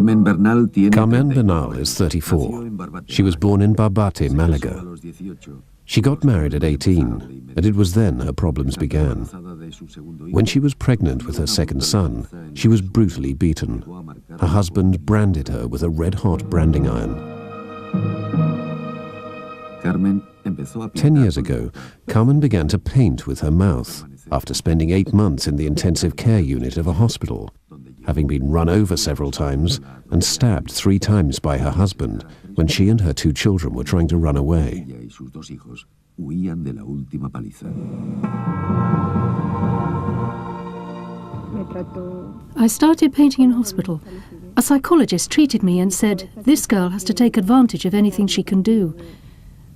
Carmen Bernal is 34. She was born in Barbate, Malaga. She got married at 18, and it was then her problems began. When she was pregnant with her second son, she was brutally beaten. Her husband branded her with a red-hot branding iron. 10 years ago, Carmen began to paint with her mouth after spending 8 months in the intensive care unit of a hospital, having been run over several times and stabbed 3 times by her husband when she and her 2 children were trying to run away. I started painting in hospital. A psychologist treated me and said, "This girl has to take advantage of anything she can do."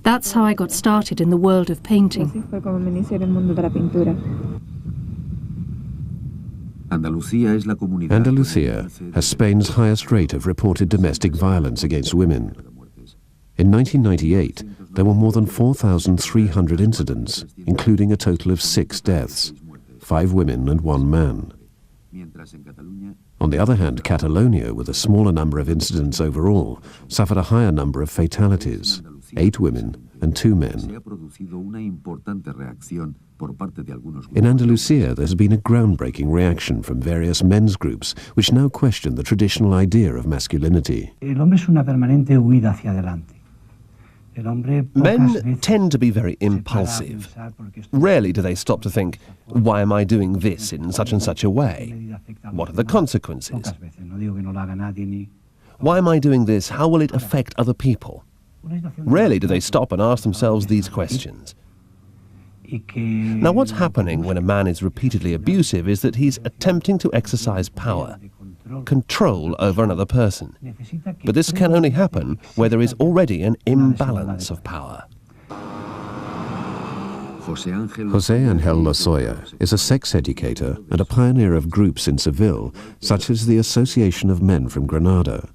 That's how I got started in the world of painting. Andalucia has Spain's highest rate of reported domestic violence against women. In 1998, there were more than 4,300 incidents, including a total of 6 deaths, 5 women and 1 man. On the other hand, Catalonia, with a smaller number of incidents overall, suffered a higher number of fatalities, 8 women and 2 men. In Andalucia, there's been a groundbreaking reaction from various men's groups which now question the traditional idea of masculinity. Men tend to be very impulsive. Rarely do they stop to think, why am I doing this in such and such a way? What are the consequences? Why am I doing this? How will it affect other people? Rarely do they stop and ask themselves these questions. Now, what's happening when a man is repeatedly abusive is that he's attempting to exercise power, control over another person. But this can only happen where there is already an imbalance of power. José Ángel Lozoya is a sex educator and a pioneer of groups in Seville, such as the Association of Men from Granada.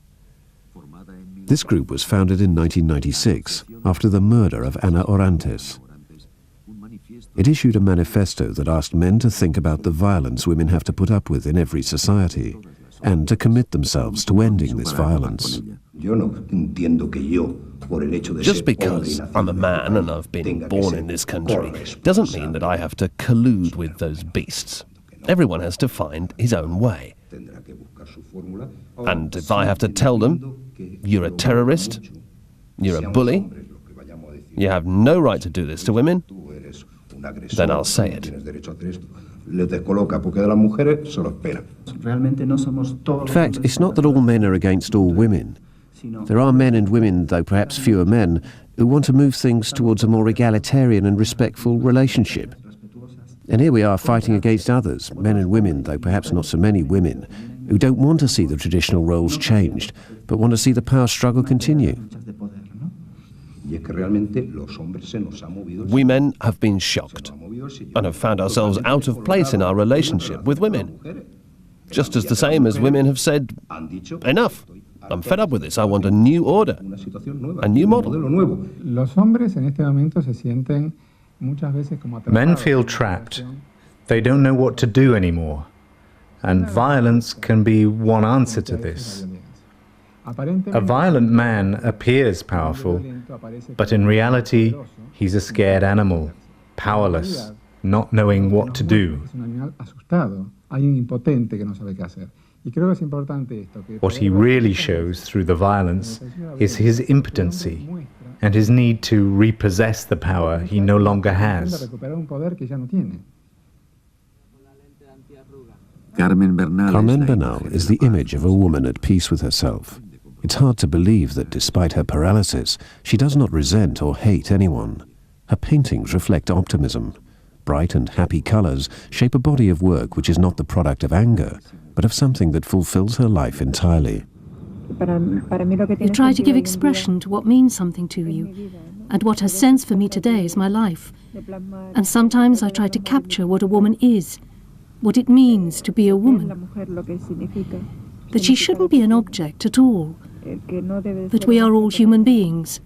This group was founded in 1996 after the murder of Ana Orantes. It issued a manifesto that asked men to think about the violence women have to put up with in every society and to commit themselves to ending this violence. Just because I'm a man and I've been born in this country doesn't mean that I have to collude with those beasts. Everyone has to find his own way. And if I have to tell them, you're a terrorist, you're a bully, you have no right to do this to women, then I'll say it. In fact, it's not that all men are against all women. There are men and women, though perhaps fewer men, who want to move things towards a more egalitarian and respectful relationship. And here we are fighting against others, men and women, though perhaps not so many women, who don't want to see the traditional roles changed, but want to see the power struggle continue. We men have been shocked and have found ourselves out of place in our relationship with women. Just as the same as women have said, enough, I'm fed up with this, I want a new order, a new model. Men feel trapped. They don't know what to do anymore. And violence can be one answer to this. A violent man appears powerful, but in reality, he's a scared animal, powerless, not knowing what to do. What he really shows through the violence is his impotency and his need to repossess the power he no longer has. Carmen Bernal is the image of a woman at peace with herself. It's hard to believe that despite her paralysis, she does not resent or hate anyone. Her paintings reflect optimism. Bright and happy colors shape a body of work which is not the product of anger, but of something that fulfills her life entirely. You try to give expression to what means something to you, and what has sense for me today is my life. And sometimes I try to capture what a woman is, what it means to be a woman. That she shouldn't be an object at all, that we are all human beings,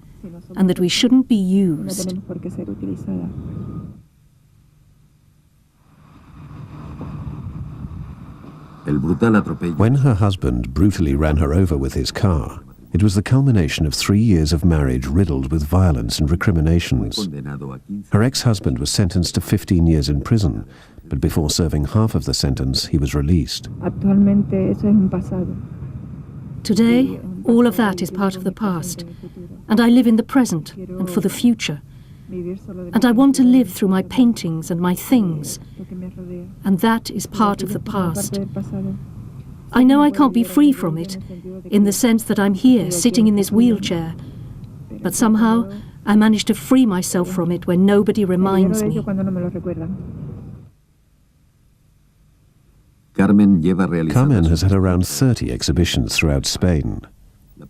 and that we shouldn't be used. When her husband brutally ran her over with his car, it was the culmination of 3 years of marriage riddled with violence and recriminations. Her ex-husband was sentenced to 15 years in prison, but before serving half of the sentence, he was released. Today, all of that is part of the past, and I live in the present and for the future. And I want to live through my paintings and my things, and that is part of the past. I know I can't be free from it, in the sense that I'm here, sitting in this wheelchair, but somehow I manage to free myself from it when nobody reminds me. Carmen has had around 30 exhibitions throughout Spain.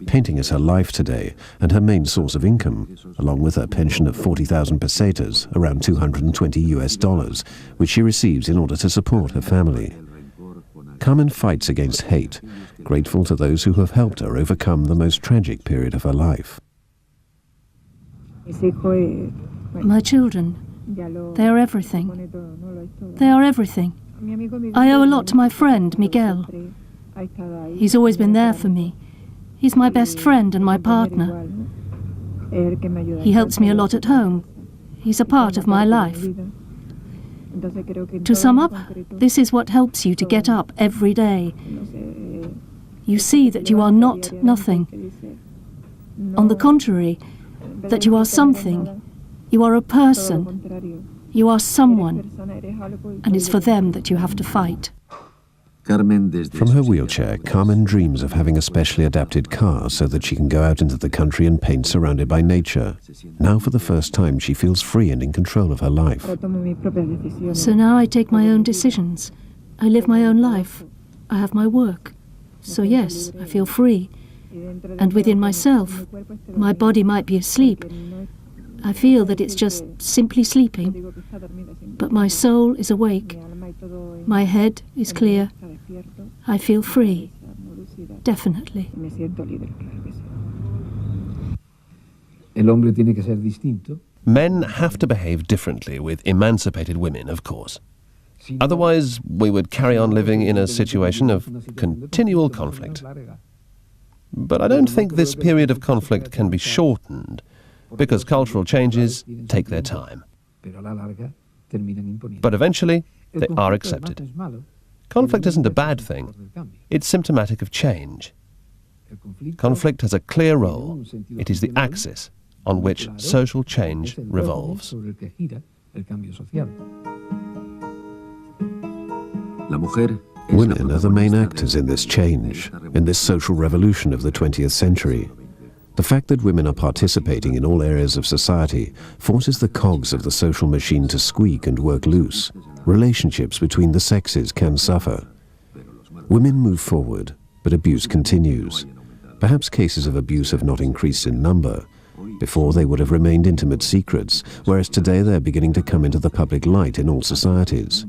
Painting is her life today and her main source of income, along with her pension of 40,000 pesetas, around $220, which she receives in order to support her family. Carmen fights against hate, grateful to those who have helped her overcome the most tragic period of her life. My children, they are everything. They are everything. I owe a lot to my friend, Miguel. He's always been there for me. He's my best friend and my partner. He helps me a lot at home. He's a part of my life. To sum up, this is what helps you to get up every day. You see that you are not nothing. On the contrary, that you are something. You are a person. You are someone. And it's for them that you have to fight. From her wheelchair, Carmen dreams of having a specially adapted car so that she can go out into the country and paint surrounded by nature. Now for the first time she feels free and in control of her life. So now I take my own decisions. I live my own life. I have my work. So yes, I feel free. And within myself, my body might be asleep. I feel that it's just simply sleeping. But my soul is awake. My head is clear. I feel free. Definitely. Men have to behave differently with emancipated women, of course. Otherwise, we would carry on living in a situation of continual conflict. But I don't think this period of conflict can be shortened, because cultural changes take their time. But eventually, they are accepted. Conflict isn't a bad thing. It's symptomatic of change. Conflict has a clear role. It is the axis on which social change revolves. Women are the main actors in this change, in this social revolution of the 20th century. The fact that women are participating in all areas of society forces the cogs of the social machine to squeak and work loose. Relationships between the sexes can suffer. Women move forward, but abuse continues. Perhaps cases of abuse have not increased in number. Before, they would have remained intimate secrets, whereas today they're beginning to come into the public light in all societies.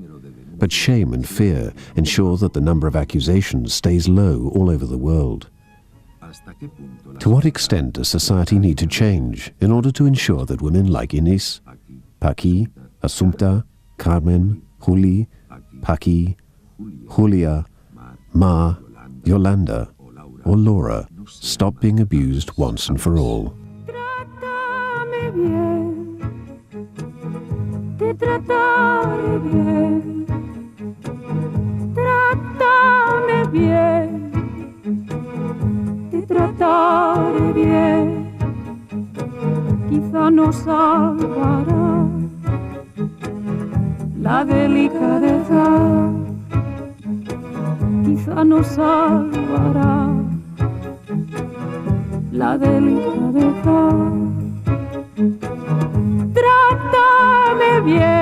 But shame and fear ensure that the number of accusations stays low all over the world. To what extent does society need to change in order to ensure that women like Inés, Paqui, Assumpta, Carmen, Juli, Paqui, Julia, Ma, Yolanda, or Laura stop being abused once and for all? Trátame bien, te trataré bien. Trátame bien, te trataré bien. Quizá nos salvará la delicadeza. Quizá nos salvará la delicadeza. Trátame bien.